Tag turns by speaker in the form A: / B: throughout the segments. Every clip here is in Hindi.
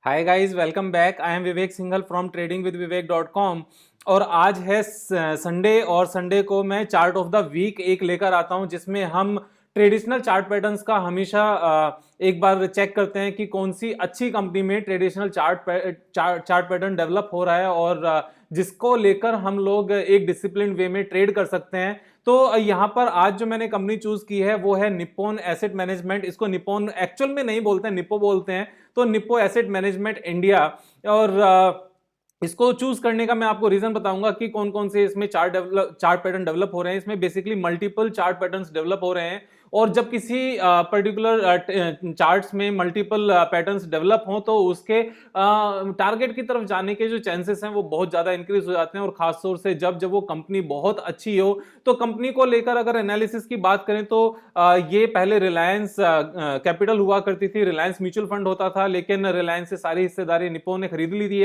A: Hi guys, welcome back. I am Vivek Singhal from tradingwithvivek.com। और आज है संडे, और संडे को मैं चार्ट ऑफ द वीक एक लेकर आता हूं, जिसमें हम ट्रेडिशनल चार्ट पैटर्न्स का हमेशा एक बार चेक करते हैं कि कौन सी अच्छी कंपनी में ट्रेडिशनल चार्ट पैटर्न डेवलप हो रहा है, और जिसको लेकर हम लोग एक डिसिप्लिन वे में ट्रेड कर सकते हैं। तो यहाँ पर आज जो मैंने कंपनी चूज की है वो है निप्पॉन एसेट मैनेजमेंट। इसको निप्पॉन एक्चुअल में नहीं बोलते हैं, निप्पो बोलते हैं। तो निप्पो एसेट मैनेजमेंट इंडिया। और इसको चूज करने का मैं आपको रीजन बताऊंगा कि कौन कौन से इसमें चार्ट पैटर्न डेवलप हो रहे हैं। इसमें basically multiple chart patterns develop हो रहे हैं, और जब किसी पर्टिकुलर चार्ट्स में मल्टीपल पैटर्न्स डेवलप हों तो उसके टारगेट की तरफ जाने के जो चांसेस हैं वो बहुत ज़्यादा इंक्रीज हो जाते हैं। और खासतौर से जब जब वो कंपनी बहुत अच्छी हो, तो कंपनी को लेकर अगर एनालिसिस की बात करें तो ये पहले रिलायंस कैपिटल हुआ करती थी, रिलायंस म्यूचुअल फंड होता था, लेकिन रिलायंस से सारी हिस्सेदारी निप्पो ने खरीद ली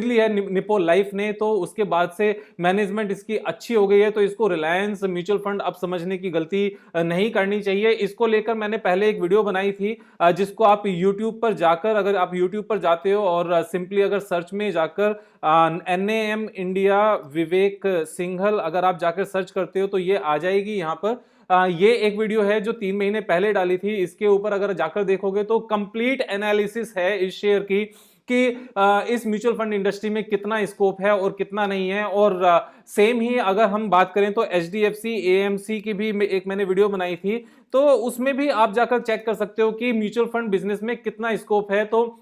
A: है निप्पो लाइफ ने। तो उसके बाद से मैनेजमेंट इसकी अच्छी हो गई है, तो इसको रिलायंस म्यूचुअल फंड अब समझने की गलती नहीं करनी चाहिए। इसको लेकर मैंने पहले एक वीडियो बनाई थी, जिसको आप यूट्यूब पर जाकर, अगर आप यूट्यूब पर जाते हो और सिंपली अगर सर्च में जाकर NAM इंडिया विवेक सिंघल अगर आप जाकर सर्च करते हो तो ये आ जाएगी। यहाँ पर ये एक वीडियो है जो 3 महीने पहले डाली थी। इसके ऊपर अगर जाकर देखोगे तो कंप्लीट एनालिसिस है इस शेयर की कि इस म्यूचुअल फंड इंडस्ट्री में कितना स्कोप है और कितना नहीं है। और सेम ही अगर हम बात करें तो HDFC AMC की भी एक मैंने वीडियो बनाई थी, तो उसमें भी आप जाकर चेक कर सकते हो कि म्यूचुअल फंड बिजनेस में कितना स्कोप है। तो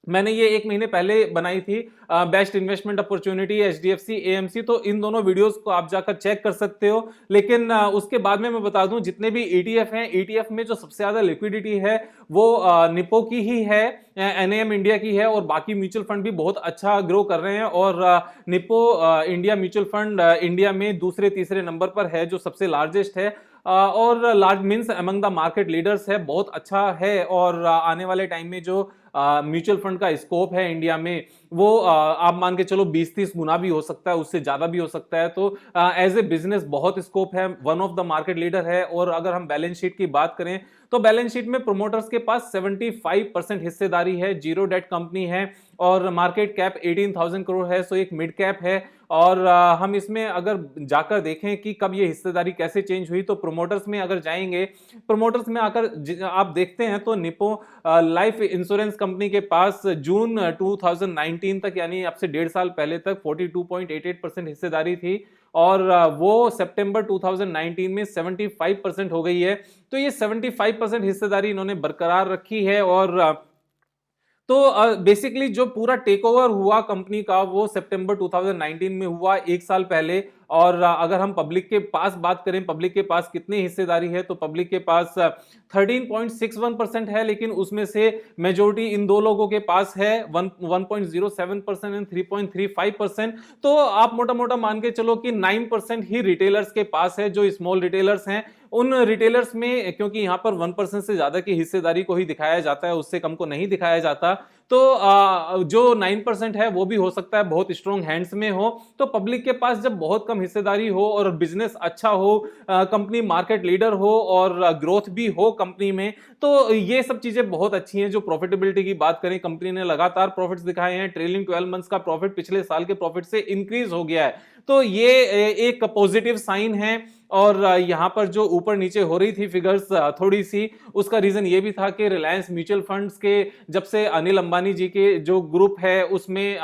A: मैंने ये 1 महीने पहले बनाई थी, best investment opportunity HDFC AMC। तो इन दोनों वीडियोस को आप जाकर चेक कर सकते हो। लेकिन उसके बाद में मैं बता दूं, जितने भी ETF हैं, ETF में जो सबसे ज्यादा लिक्विडिटी है वो निप्पो की ही है, NAM इंडिया की है, और बाकी म्यूचुअल फंड भी बहुत अच्छा ग्रो कर रहे हैं। और Nippon India mutual fund India में दूसरे तीसरे नंबर पर है, जो सबसे लार्जेस्ट है। और large means among the market leaders है, बहुत अच्छा है। और आने वाले टाइम में जो म्यूचुअल फंड का स्कोप है इंडिया में, वो आप मान के चलो 20-30 गुना भी हो सकता है, उससे ज्यादा भी हो सकता है। तो एज ए बिजनेस बहुत स्कोप है, one of the market leader है। और अगर हम बैलेंस शीट की बात करें तो बैलेंस शीट में प्रोमोटर्स के पास 75% हिस्सेदारी है, जीरो डेट कंपनी है, और मार्केट कैप 18,000 करोड़ है, सो एक मिड कैप है। और हम इसमें अगर जाकर देखें कि कब ये हिस्सेदारी कैसे चेंज हुई, तो प्रोमोटर्स में अगर जाएंगे, प्रोमोटर्स में आकर आप देखते हैं तो निप्पो लाइफ इंश्योरेंस कंपनी के पास जून 2019 तक, यानी अब से 1.5 साल पहले तक 42.88% हिस्सेदारी थी, और वो सितंबर 2019 में 75% हो गई है। तो ये 75% हिस्सेदारी इन्होंने बरकरार रखी है। और तो बेसिकली जो पूरा टेक ओवर हुआ कंपनी का वो सितंबर 2019 में हुआ, 1 साल पहले। और अगर हम पब्लिक के पास बात करें, पब्लिक के पास कितनी हिस्सेदारी है, तो पब्लिक के पास 13.61% है, लेकिन उसमें से मेजोरिटी इन दो लोगों के पास है, 1.07% एंड 3.35%। तो आप मोटा मोटा मान के चलो कि 9% ही रिटेलर्स के पास है, जो स्मॉल रिटेलर्स हैं। उन रिटेलर्स में, क्योंकि यहां पर 1% से ज्यादा की हिस्सेदारी को ही दिखाया जाता है, उससे कम को नहीं दिखाया जाता, तो जो 9% है वो भी हो सकता है बहुत स्ट्रॉन्ग हैंड्स में हो। तो पब्लिक के पास जब बहुत कम हिस्सेदारी हो और बिजनेस अच्छा हो, कंपनी मार्केट लीडर हो और ग्रोथ भी हो कंपनी में, तो ये सब चीजें बहुत अच्छी हैं। जो प्रॉफिटेबिलिटी की बात करें, कंपनी ने लगातार प्रॉफिट्स दिखाए हैं, ट्रेलिंग 12 मंथ्स का प्रॉफिट पिछले साल के प्रॉफिट से इंक्रीज हो गया है। तो ये एक पॉजिटिव साइन है। और यहां पर जो ऊपर नीचे हो रही थी फिगर्स थोड़ी सी, उसका रीजन ये भी था कि रिलायंस म्यूचुअल फंड्स के जब से अनिल अंबानी जी के जो ग्रुप है उसमें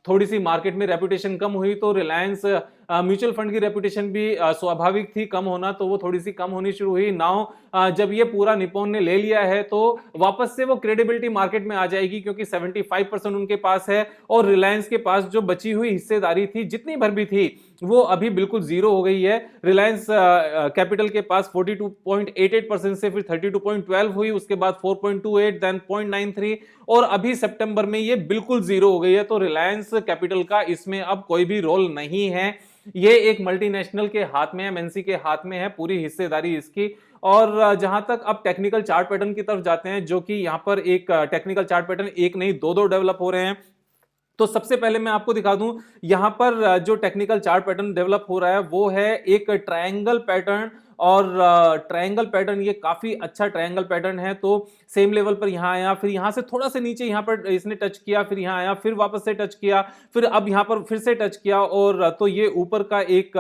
A: थोड़ी सी मार्केट में रेपुटेशन कम हुई, तो रिलायंस म्यूचुअल फंड की रेपुटेशन भी स्वाभाविक थी कम होना, तो वो थोड़ी सी कम होनी शुरू हुई। नाउ जब ये पूरा निप्पॉन ने ले लिया है तो वापस से वो क्रेडिबिलिटी मार्केट में आ जाएगी, क्योंकि 75% उनके पास है, और रिलायंस के पास जो बची हुई हिस्सेदारी थी, जितनी भर भी थी, वो अभी बिल्कुल जीरो हो गई है। रिलायंस कैपिटल के पास 42.88% से फिर 32.12 हुई, उसके बाद 4.28, देन 0.93, और अभी सितंबर में ये बिल्कुल जीरो हो गई है। तो रिलायंस कैपिटल का इसमें अब कोई भी रोल नहीं है। ये एक मल्टीनेशनल के हाथ में है, MNC के हाथ में है पूरी हिस्सेदारी इसकी। और जहां तक अब टेक्निकल चार्ट पैटर्न की तरफ जाते हैं, जो कि यहां पर एक टेक्निकल चार्ट पैटर्न एक नहीं दो डेवलप हो रहे हैं। तो सबसे पहले मैं आपको दिखा दूं, यहां पर जो टेक्निकल चार्ट पैटर्न डेवलप हो रहा है वो है एक ट्रायंगल पैटर्न। और ट्रायंगल पैटर्न ये काफी अच्छा ट्रायंगल पैटर्न है। तो सेम लेवल पर यहाँ आया, फिर यहाँ से थोड़ा सा नीचे यहाँ पर इसने टच किया, फिर यहाँ आया, फिर वापस से टच किया, फिर अब यहाँ पर फिर से टच किया, और तो ये ऊपर का एक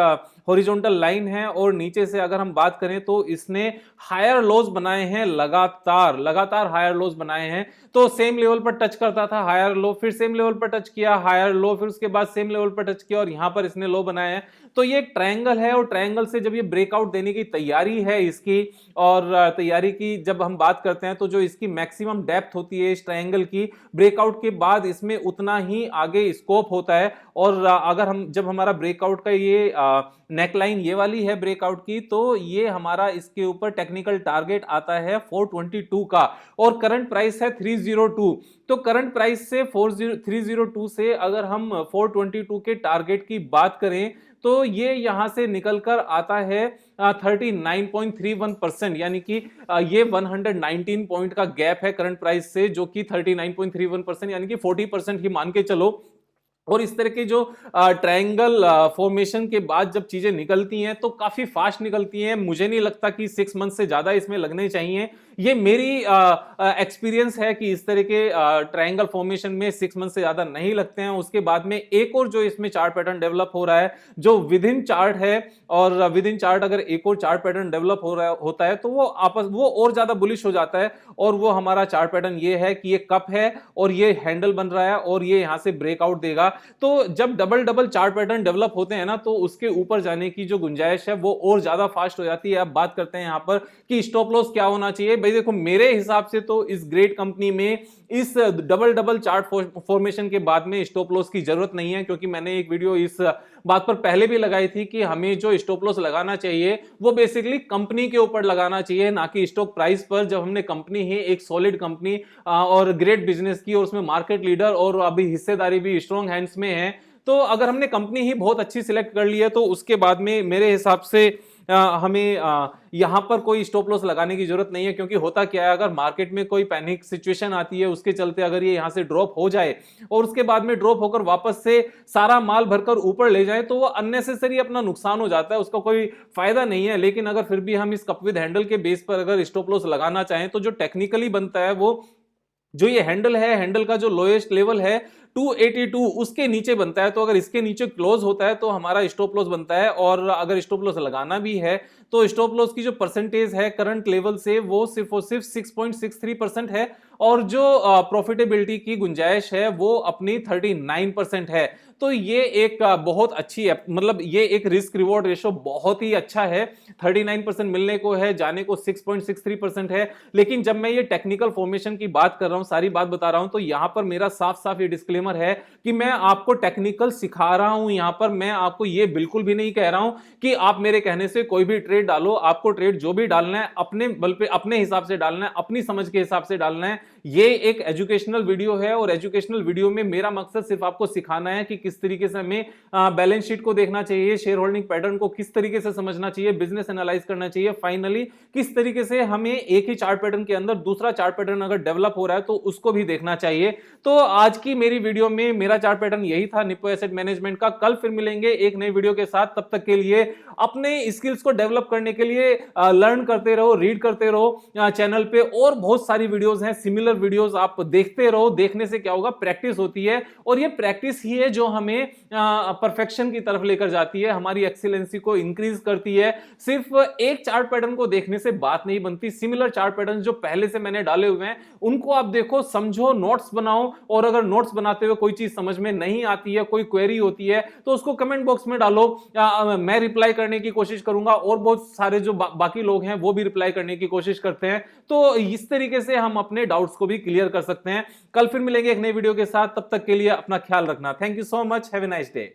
A: हॉरिजॉन्टल लाइन है, और नीचे से अगर हम बात करें तो इसने हायर लोज बनाए हैं, लगातार हायर लोज बनाए हैं। तो सेम लेवल पर टच करता था, हायर लो, फिर सेम लेवल पर टच किया, हायर लो, फिर उसके बाद सेम लेवल पर टच किया, और यहां पर इसने लो बनाया है। तो ये एक ट्रायंगल है, और ट्रायंगल से जब ये ब्रेकआउट देने की तैयारी है इसकी, और तैयारी की जब हम बात करते हैं, तो जो इसकी मैक्सिमम डेप्थ होती है इस ट्रायंगल की, ब्रेकआउट के बाद इसमें उतना ही आगे स्कोप होता है। और अगर हम जब हमारा ब्रेकआउट का ये नेकलाइन ये वाली है ब्रेकआउट की, तो ये हमारा इसके ऊपर टेक्निकल टारगेट आता है 422 का, और करंट प्राइस है 302। तो करंट प्राइस से 302 से अगर हम 422 के टारगेट की बात करें, तो ये यहां से निकलकर आता है 39.31%, यानी कि ये 119 पॉइंट का गैप है करंट प्राइस से, जो कि 39.31%, यानी कि 40% ही मान के चलो। और इस तरह के जो ट्रायंगल फॉर्मेशन के बाद जब चीजें निकलती हैं तो काफी फास्ट निकलती हैं। मुझे नहीं लगता कि 6 मंथ से ज्यादा इसमें लगने चाहिए। ये मेरी एक्सपीरियंस है कि इस तरह के ट्रायंगल फॉर्मेशन में 6 मंथ से ज्यादा नहीं लगते हैं। उसके बाद में एक और जो इसमें चार्ट पैटर्न डेवलप हो रहा है, जो विद इन चार्ट है, और विद इन चार्ट अगर एक और चार्ट पैटर्न डेवलप हो रहा होता है तो वो और ज्यादा बुलिश हो जाता है। और वो हमारा चार्ट पैटर्न ये है कि ये कप है और ये हैंडल बन रहा है और ये यहां से ब्रेकआउट देगा। तो जब डबल चार्ट पैटर्न डेवलप होते हैं ना, तो उसके ऊपर जाने की जो गुंजाइश है वो और ज्यादा फास्ट हो जाती है। अब बात करते हैं यहां पर कि स्टॉप लॉस क्या होना चाहिए। भाई देखो, मेरे हिसाब से तो इस ग्रेट कंपनी में इस डबल चार्ट फॉर्मेशन के बाद में स्टॉप लॉस की जरूरत नहीं है, क्योंकि मैंने एक वीडियो इस बात पर पहले भी लगाई थी कि हमें जो स्टॉप लॉस लगाना चाहिए वो बेसिकली कंपनी के ऊपर लगाना चाहिए, ना कि स्टॉक प्राइस पर। जब हमने कंपनी है एक सॉलिड कंपनी और ग्रेट बिजनेस की, और उसमें मार्केट लीडर और अभी हिस्सेदारी भी स्ट्रॉन्ग हैंड्स में है, तो अगर हमने कंपनी ही बहुत अच्छी सिलेक्ट कर ली है तो उसके बाद में मेरे हिसाब से हमें यहां पर कोई स्टॉप लॉस लगाने की जरूरत नहीं है। क्योंकि होता क्या है, अगर मार्केट में कोई पैनिक सिचुएशन आती है, उसके चलते अगर ये यहां से ड्रॉप हो जाए और उसके बाद में ड्रॉप होकर वापस से सारा माल भरकर ऊपर ले जाए, तो वो अननेसेसरी अपना नुकसान हो जाता है, उसका कोई फायदा नहीं है। लेकिन अगर फिर भी हम इस कप विद हैंडल के बेस पर अगर स्टॉप लॉस लगाना चाहें, तो जो टेक्निकली बनता है, वो जो ये हैंडल है, हैंडल का जो लोएस्ट लेवल है 282, उसके नीचे बनता है। तो अगर इसके नीचे क्लोज होता है तो हमारा स्टॉप लॉस बनता है। और अगर स्टॉप लॉस लगाना भी है तो स्टॉप लॉस की जो परसेंटेज है करंट लेवल से, वो सिर्फ और सिर्फ 6.63% है, और जो प्रॉफिटेबिलिटी की गुंजाइश है वो अपनी 39% है। तो ये एक बहुत अच्छी है, मतलब ये एक रिस्क रिवॉर्ड रेशो बहुत ही अच्छा है। 39% मिलने को है, जाने को 6.63% है। लेकिन जब मैं ये टेक्निकल फॉर्मेशन की बात कर रहा हूं, सारी बात बता रहा हूं, तो यहां पर मेरा साफ साफ ये डिस्क्लेमर है कि मैं आपको टेक्निकल सिखा रहा हूं। यहां पर मैं आपको ये बिल्कुल भी नहीं कह रहा हूं कि आप मेरे कहने से कोई भी ट्रेड डालो। आपको ट्रेड जो भी डालना है अपने बल पे, अपने हिसाब से डालना है, अपनी समझ के हिसाब से डालना है। ये एक एजुकेशनल वीडियो है, और एजुकेशनल वीडियो में मेरा मकसद सिर्फ आपको सिखाना है कि किस तरीके से हमें बैलेंस शीट को देखना चाहिए, शेयर होल्डिंग पैटर्न को किस तरीके से समझना चाहिए, बिजनेस एनालाइज करना चाहिए, फाइनली किस तरीके से हमें एक ही चार्ट पैटर्न के अंदर दूसरा चार्ट पैटर्न अगर डेवलप हो रहा है तो उसको भी देखना चाहिए। तो आज की मेरी वीडियो में मेरा चार्ट पैटर्न यही था निप्पो एसेट मैनेजमेंट का। कल फिर मिलेंगे एक नई वीडियो के साथ। तब तक के लिए अपने स्किल्स को डेवलप करने के लिए लर्न करते रहो, रीड करते रहो। चैनल पे और बहुत सारी वीडियोस हैं, सिमिलर वीडियोस आप देखते रहो। देखने से क्या होगा, प्रैक्टिस होती है, और ये प्रैक्टिस ही है जो हमें परफेक्शन की तरफ लेकर जाती है, हमारी एक्सीलेंसी को इंक्रीज करती है। सिर्फ एक चार्ट पैटर्न को देखने से बात नहीं बनती, सिमिलर चार्ट पैटर्न जो पहले से मैंने डाले हुए हैं उनको आप देखो, समझो, नोट्स बनाओ। और अगर नोट्स बनाते हुए कोई चीज समझ में नहीं आती है, कोई क्वेरी होती है, तो उसको कमेंट बॉक्स में डालो। मैं रिप्लाई करने की कोशिश करूंगा, और बहुत सारे जो बाकी लोग हैं वो भी रिप्लाई करने की कोशिश करते हैं। तो इस तरीके से हम अपने डाउट्स को भी क्लियर कर सकते हैं। कल फिर मिलेंगे एक नई वीडियो के साथ। तब तक के लिए अपना ख्याल रखना। Thank you so much, have a nice day.